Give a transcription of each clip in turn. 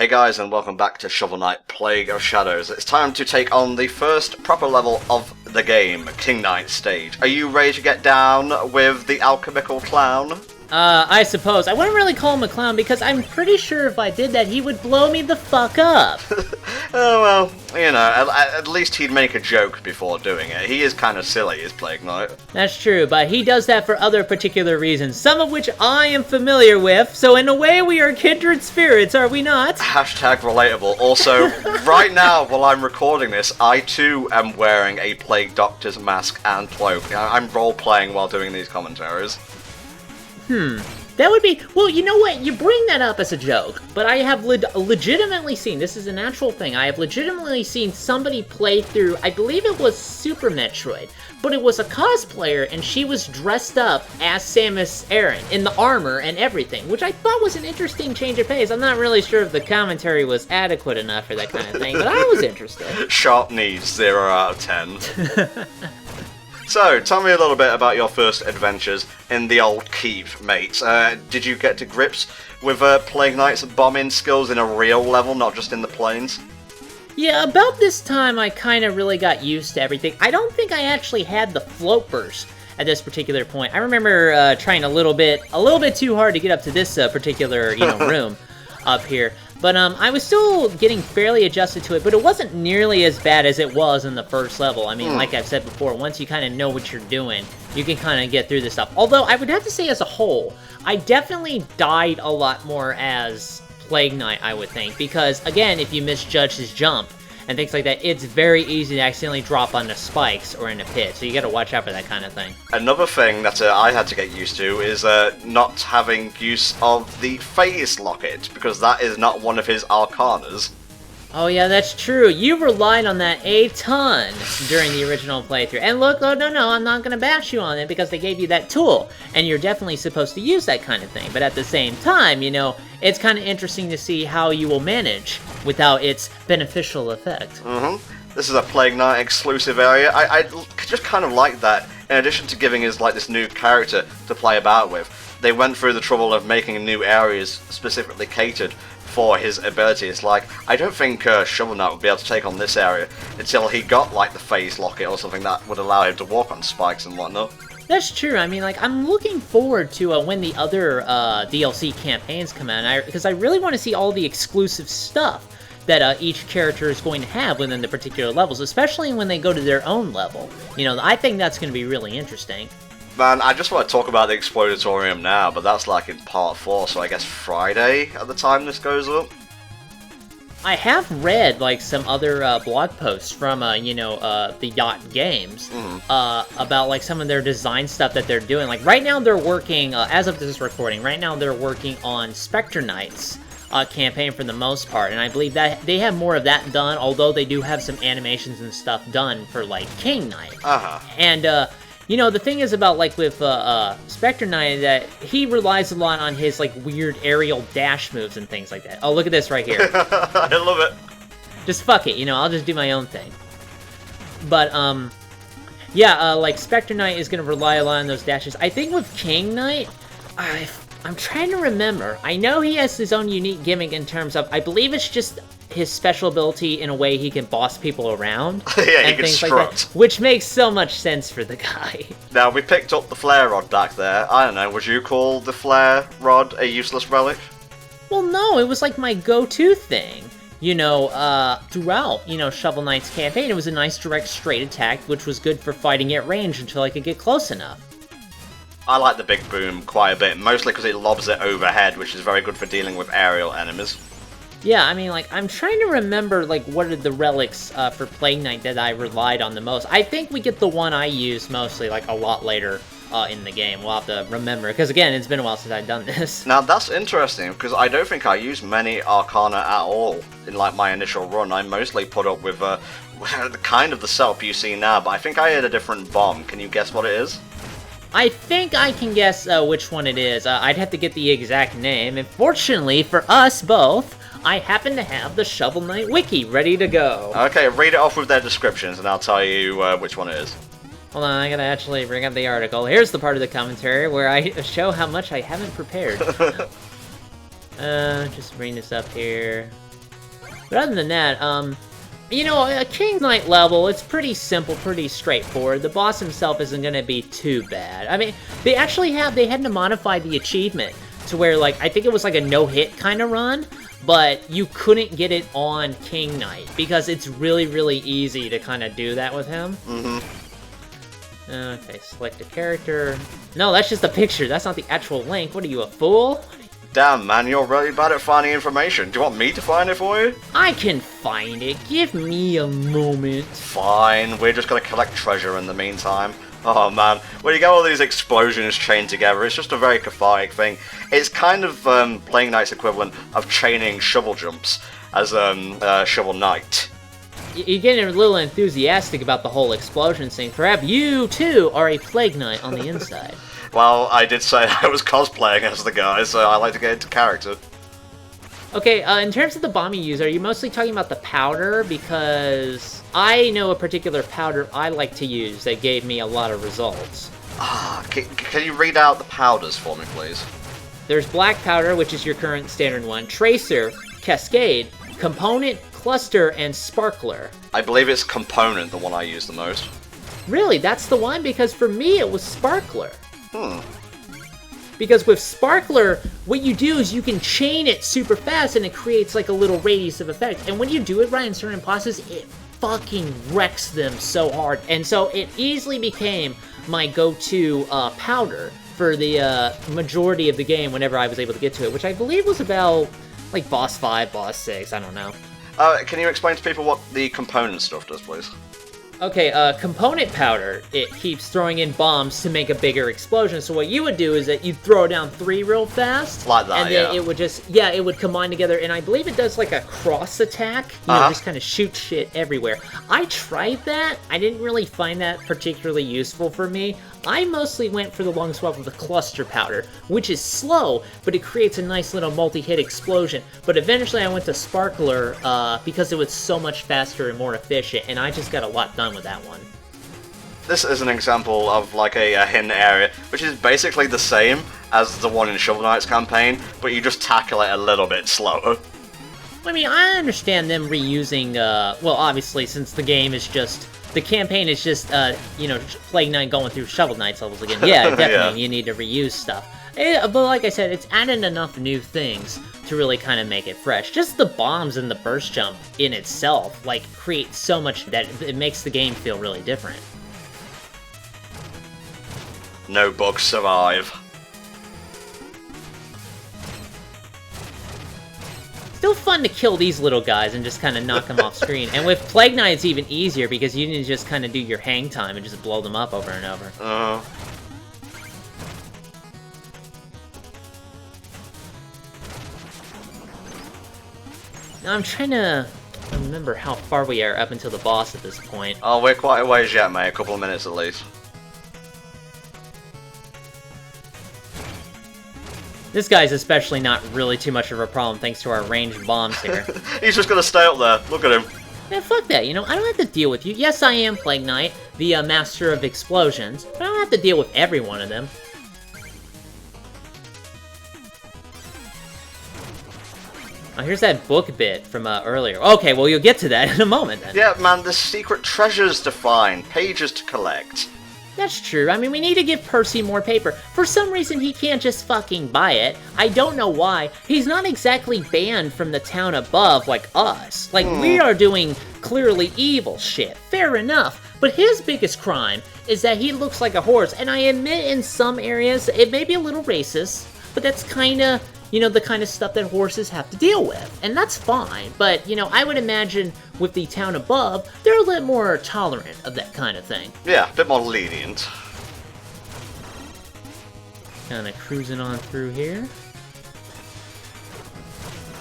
Hey guys, and welcome back to Shovel Knight Plague of Shadows. It's time to take on the first proper level of the game, King Knight stage. Are you ready to get down with the alchemical clown? I suppose. I wouldn't really call him a clown because I'm pretty sure if I did that, he would blow me the fuck up. Oh well, you know, at least he'd make a joke before doing it. He is kind of silly, is Plague Knight. That's true, but he does that for other particular reasons, some of which I am familiar with, so in a way we are kindred spirits, are we not? Hashtag relatable. Also, right now, while I'm recording this, I too am wearing a Plague Doctor's mask and cloak. I'm role-playing while doing these commentaries. That would be... Well, you know what? You bring that up as a joke, but I have legitimately seen... This is an actual thing. I have legitimately seen somebody play through... I believe it was Super Metroid, but it was a cosplayer, and she was dressed up as Samus Aran, in the armor and everything, which I thought was an interesting change of pace. I'm not really sure if the commentary was adequate enough for that kind of thing, but I was interested. Sharp knees, 0 out of 10. So, tell me a little bit about your first adventures in the old keep, mate. Did you get to grips with Plague Knight's bombing skills in a real level, not just in the plains? Yeah, about this time I kind of really got used to everything. I don't think I actually had the float burst at this particular point. I remember trying a little bit too hard to get up to this particular, room up here. But I was still getting fairly adjusted to it, but it wasn't nearly as bad as it was in the first level. I mean, like I've said before, once you kind of know what you're doing, you can kind of get through this stuff. Although, I would have to say as a whole, I definitely died a lot more as Plague Knight, I would think. Because, again, if you misjudge his jump and things like that, it's very easy to accidentally drop onto spikes or in a pit. So you gotta watch out for that kind of thing. Another thing that I had to get used to is not having use of the Phase Locket, because that is not one of his arcanas. Oh yeah, that's true. You relied on that a ton during the original playthrough. And look, no, I'm not gonna bash you on it because they gave you that tool, and you're definitely supposed to use that kind of thing. But at the same time, it's kind of interesting to see how you will manage without its beneficial effect. This is a Plague Knight exclusive area. I just kind of like that. In addition to giving us this new character to play about with, they went through the trouble of making new areas specifically catered for his ability. It's like, I don't think Shovel Knight would be able to take on this area until he got the Phase Locket or something that would allow him to walk on spikes and whatnot. That's true. I mean, I'm looking forward to when the other DLC campaigns come out, because I really want to see all the exclusive stuff that each character is going to have within the particular levels, especially when they go to their own level. I think that's going to be really interesting. Man, I just want to talk about the Explodatorium now, but that's in part 4, so I guess Friday at the time this goes up? I have read, some other blog posts from, the Yacht Games, about, some of their design stuff that they're doing. Right now they're working, as of this recording, right now they're working on Spectre Knight's campaign for the most part, and I believe that they have more of that done, although they do have some animations and stuff done for, King Knight. And, the thing is about, with Spectre Knight, that he relies a lot on his, weird aerial dash moves and things like that. Oh, look at this right here. I love it. Just fuck it, I'll just do my own thing. But, yeah, Spectre Knight is gonna rely a lot on those dashes. I think with King Knight, I'm trying to remember. I know he has his own unique gimmick in terms of, I believe it's just his special ability in a way he can boss people around. Yeah, he can strut. Which makes so much sense for the guy. Now, we picked up the flare rod back there. I don't know, would you call the flare rod a useless relic? Well, no, it was my go-to thing. Throughout, Shovel Knight's campaign, it was a nice direct straight attack, which was good for fighting at range until I could get close enough. I like the big boom quite a bit, mostly because it lobs it overhead, which is very good for dealing with aerial enemies. Yeah, I mean, I'm trying to remember, what are the relics for Plague Knight that I relied on the most. I think we get the one I used mostly, a lot later in the game. We'll have to remember, because, again, it's been a while since I've done this. Now, that's interesting, because I don't think I used many Arcana at all in, my initial run. I mostly put up with, kind of the setup you see now, but I think I had a different bomb. Can you guess what it is? I think I can guess which one it is. I'd have to get the exact name, and fortunately for us both, I happen to have the Shovel Knight wiki ready to go. Okay, read it off with their descriptions, and I'll tell you which one it is. Hold on, I gotta actually bring up the article. Here's the part of the commentary where I show how much I haven't prepared. Just bring this up here. But other than that, you know, a King Knight level, it's pretty simple, pretty straightforward. The boss himself isn't going to be too bad. I mean, they had to modify the achievement to where, like, I think it was like a no-hit kind of run, but you couldn't get it on King Knight, because it's really, really easy to kind of do that with him. Okay, select a character. No, that's just a picture, that's not the actual link. What are you, a fool? Damn, man, you're really bad at finding information. Do you want me to find it for you? I can find it. Give me a moment. Fine, we're just gonna collect treasure in the meantime. Oh man, when you get all these explosions chained together, it's just a very cathartic thing. It's kind of Plague Knight's equivalent of chaining shovel jumps as Shovel Knight. You're getting a little enthusiastic about the whole explosion thing. Perhaps you, too, are a Plague Knight on the inside. Well, I did say I was cosplaying as the guy, so I like to get into character. Okay, in terms of the bomb you use, are you mostly talking about the powder? Because I know a particular powder I like to use that gave me a lot of results. Can you read out the powders for me, please? There's black powder, which is your current standard one, tracer, cascade, component, cluster, and sparkler. I believe it's component, the one I use the most. Really, that's the one? Because for me, it was sparkler. Because with sparkler, what you do is you can chain it super fast and it creates like a little radius of effect. And when you do it right in certain bosses, it fucking wrecks them so hard. And so it easily became my go-to powder for the majority of the game whenever I was able to get to it, which I believe was about like boss 5, boss 6, I don't know. Can you explain to people what the component stuff does, please? Okay, component powder, it keeps throwing in bombs to make a bigger explosion. So what you would do is that you'd throw down 3 real fast. Like that, and then it would just, it would combine together. And I believe it does like a cross attack. You know, just kind of shoot shit everywhere. I tried that. I didn't really find that particularly useful for me. I mostly went for the long swap of the cluster powder, which is slow, but it creates a nice little multi-hit explosion. But eventually I went to sparkler because it was so much faster and more efficient, and I just got a lot done with that one. This is an example of like a hidden area, which is basically the same as the one in Shovel Knight's campaign, but you just tackle it a little bit slower. I mean, I understand them reusing, well, obviously, since the game is just... The campaign is just, you know, Plague Knight going through Shovel Knight's levels again. Yeah, definitely, you need to reuse stuff. But like I said, it's added enough new things to really kind of make it fresh. Just the bombs and the burst jump in itself, like, create so much that it makes the game feel really different. No bugs survive. Still fun to kill these little guys and just kind of knock them off screen. And with Plague Knight, it's even easier because you can just kind of do your hang time and just blow them up over and over. Now I'm trying to remember how far we are up until the boss at this point. Oh, we're quite a ways yet, mate. A couple of minutes at least. This guy's especially not really too much of a problem thanks to our ranged bombs here. He's just gonna stay up there. Look at him. Yeah, fuck that, you know, I don't have to deal with you. Yes, I am Plague Knight, the master of explosions, but I don't have to deal with every one of them. Oh, here's that book bit from earlier. Okay, well, you'll get to that in a moment, then. Yeah, man, there's secret treasures to find, pages to collect. That's true. I mean, we need to give Percy more paper. For some reason, he can't just fucking buy it. I don't know why. He's not exactly banned from the town above like us. Like, we are doing clearly evil shit. Fair enough. But his biggest crime is that he looks like a horse. And I admit in some areas, it may be a little racist, but that's kind of, you know, the kind of stuff that horses have to deal with. And that's fine. But, you know, I would imagine with the town above, they're a little more tolerant of that kind of thing. Yeah, a bit more lenient. Kind of cruising on through here.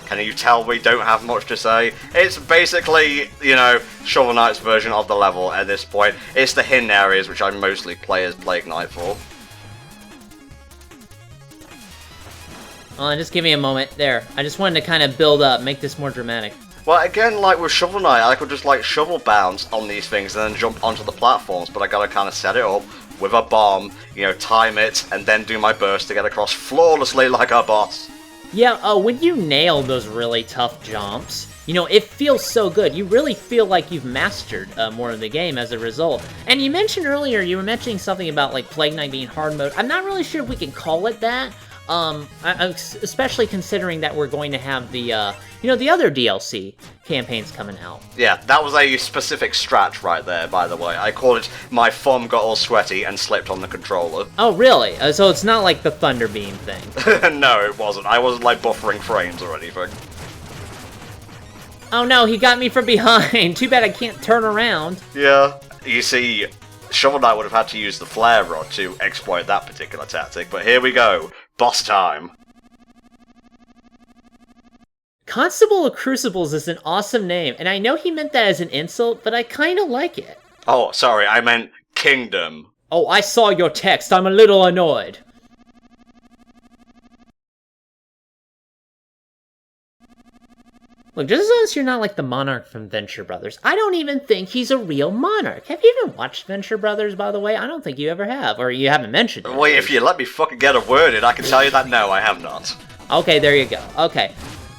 Can you tell we don't have much to say? It's basically, you know, Shovel Knight's version of the level at this point. It's the hidden areas, which I mostly play as Plague Knight for. Just give me a moment. There. I just wanted to kind of build up, make this more dramatic. Well, again, like with Shovel Knight, I could just like shovel bounce on these things and then jump onto the platforms, but I gotta kind of set it up with a bomb, you know, time it, and then do my burst to get across flawlessly like a boss. Yeah, when you nail those really tough jumps, you know, it feels so good. You really feel like you've mastered more of the game as a result. And you mentioned earlier, you were mentioning something about, like, Plague Knight being hard mode. I'm not really sure if we can call it that, especially considering that we're going to have the, you know, the other DLC campaigns coming out. Yeah, that was a specific strat right there, by the way. I called it my thumb got all sweaty and slipped on the controller. Oh, really? So it's not like the Thunder Beam thing? No, it wasn't. I wasn't, like, buffering frames or anything. Oh no, he got me from behind. Too bad I can't turn around. Yeah, you see, Shovel Knight would have had to use the flare rod to exploit that particular tactic, but here we go. Boss time. Constable of Crucibles is an awesome name, and I know he meant that as an insult, but I kinda like it. Oh, sorry, I meant Kingdom. Oh, I saw your text. I'm a little annoyed. Look, just as long as you're not like the Monarch from Venture Brothers, I don't even think he's a real Monarch. Have you even watched Venture Brothers, by the way? I don't think you ever have, or you haven't mentioned it. Wait, if you let me fucking get a word in, I can tell you that no, I have not. Okay, there you go. Okay.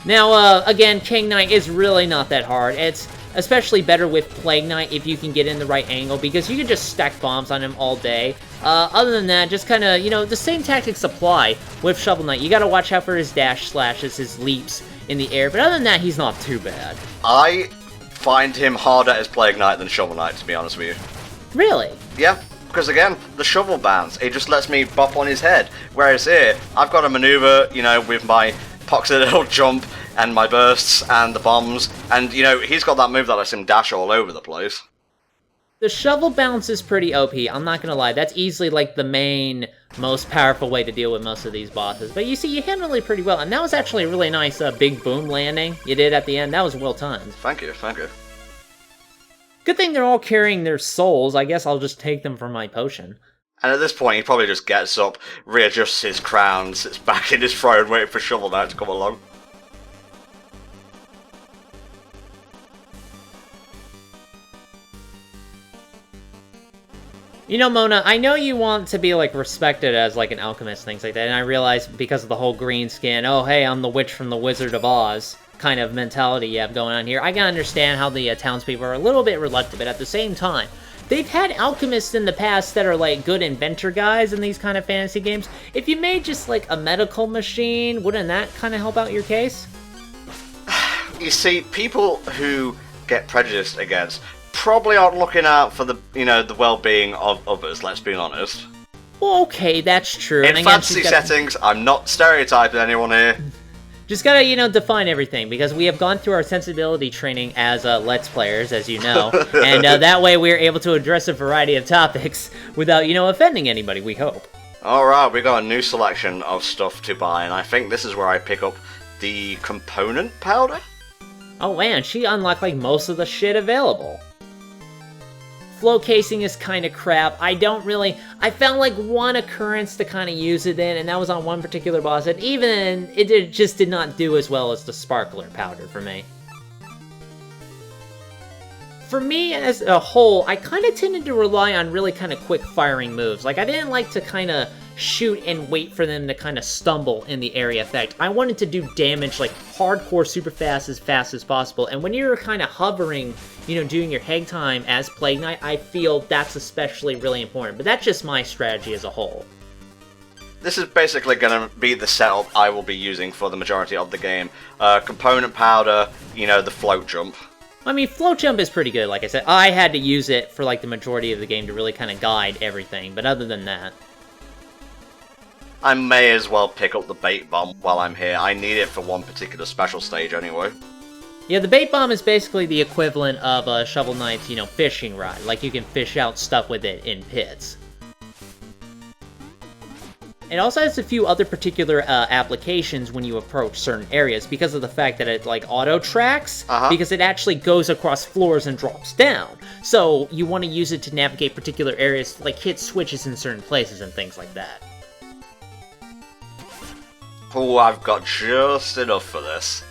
Now, again, King Knight is really not that hard. It's especially better with Plague Knight if you can get in the right angle, because you can just stack bombs on him all day. Other than that, just kind of, you know, the same tactics apply with Shovel Knight. You gotta watch out for his dash slashes, his leaps in the air, but other than that, he's not too bad. I find him harder as Plague Knight than Shovel Knight, to be honest with you. Really? Yeah, because again, the shovel bounce, it just lets me bop on his head. Whereas here, I've got to maneuver, you know, with my poxy little jump and my bursts and the bombs, and, you know, he's got that move that lets him dash all over the place. The shovel bounce is pretty OP, I'm not gonna lie. That's easily, like, the main, most powerful way to deal with most of these bosses. But you see, you handled it pretty well, and that was actually a really nice big boom landing you did at the end. That was well timed. Thank you, thank you. Good thing they're all carrying their souls. I guess I'll just take them for my potion. And at this point, he probably just gets up, readjusts his crown, sits back in his throne, waiting for Shovel Knight to come along. You know, Mona, I know you want to be, like, respected as, like, an alchemist, things like that, and I realize because of the whole green skin, oh, hey, I'm the witch from the Wizard of Oz kind of mentality you have going on here. I can understand how the townspeople are a little bit reluctant, but at the same time, they've had alchemists in the past that are, like, good inventor guys in these kind of fantasy games. If you made just, like, a medical machine, wouldn't that kind of help out your case? You see, people who get prejudiced against probably aren't looking out for the, you know, the well-being of others, let's be honest. Well, okay, that's true. In fantasy settings, I'm not stereotyping anyone here. Just gotta, you know, define everything, because we have gone through our sensibility training as Let's Players, as you know, and that way we're able to address a variety of topics without, you know, offending anybody, we hope. Alright, we got a new selection of stuff to buy, and I think this is where I pick up the component powder? Oh man, she unlocked, like, most of the shit available. Flow casing is kind of crap. I found like one occurrence to kind of use it in, and that was on one particular boss, and even it just did not do as well as the sparkler powder for me. For me as a whole, I kind of tended to rely on really kind of quick firing moves. Like, I didn't like to kind of shoot and wait for them to kind of stumble in the area effect. I wanted to do damage like hardcore super fast as possible, and when you're kind of hovering, you know, doing your hang time as Plague Knight, I feel that's especially really important, but that's just my strategy as a whole. This is basically going to be the setup I will be using for the majority of the game. Component powder, you know, the float jump. I mean, float jump is pretty good, like I said. I had to use it for like the majority of the game to really kind of guide everything, but other than that... I may as well pick up the bait bomb while I'm here. I need it for one particular special stage anyway. Yeah, the bait bomb is basically the equivalent of Shovel Knight's, you know, fishing rod. Like, you can fish out stuff with it in pits. It also has a few other particular applications when you approach certain areas because of the fact that it, like, auto-tracks, because it actually goes across floors and drops down. So, you want to use it to navigate particular areas, to, like, hit switches in certain places and things like that. Oh, I've got just enough for this.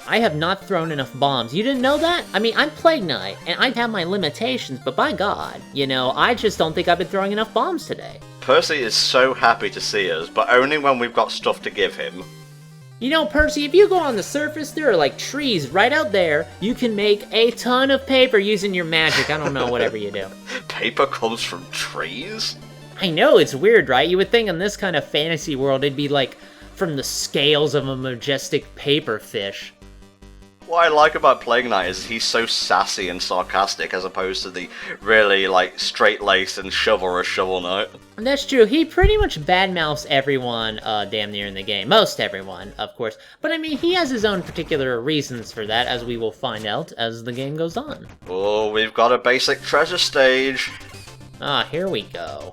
I have not thrown enough bombs. You didn't know that? I mean, I'm Plague Knight, and I have my limitations, but by God, you know, I just don't think I've been throwing enough bombs today. Percy is so happy to see us, but only when we've got stuff to give him. You know, Percy, if you go on the surface, there are like trees right out there. You can make a ton of paper using your magic. I don't know, whatever you do. Paper comes from trees? I know, it's weird, right? You would think in this kind of fantasy world it'd be like from the scales of a majestic paper fish. What I like about Plague Knight is he's so sassy and sarcastic as opposed to the really, like, straight-laced and chivalrous Shovel Knight. That's true. He pretty much badmouths everyone damn near in the game. Most everyone, of course. But I mean, he has his own particular reasons for that, as we will find out as the game goes on. Oh, we've got a basic treasure stage. Ah, here we go.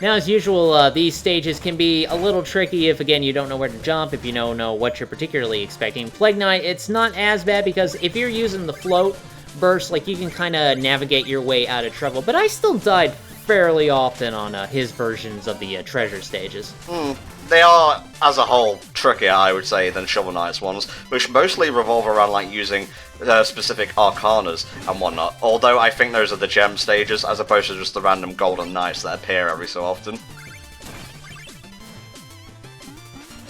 Now, as usual, these stages can be a little tricky if, again, you don't know where to jump, if you don't know what you're particularly expecting. Plague Knight, it's not as bad because if you're using the float burst, like, you can kind of navigate your way out of trouble. But I still died fairly often on his versions of the treasure stages. They are, as a whole, trickier, I would say, than Shovel Knight's ones, which mostly revolve around, like, using specific arcanas and whatnot, although I think those are the gem stages, as opposed to just the random golden knights that appear every so often.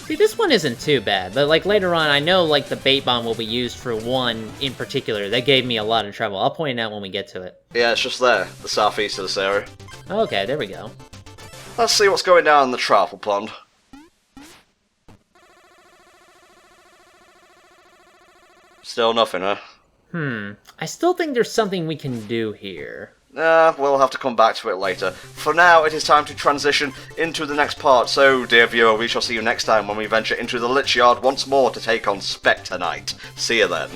See, this one isn't too bad, but, like, later on, I know, like, the bait bomb will be used for one in particular that gave me a lot of trouble. I'll point it out when we get to it. Yeah, it's just there, the southeast of this area. Okay, there we go. Let's see what's going down in the Trifle Pond. Still nothing, huh? I still think there's something we can do here. We'll have to come back to it later. For now, it is time to transition into the next part, so, dear viewer, we shall see you next time when we venture into the Lich Yard once more to take on Spectre Knight. See you then.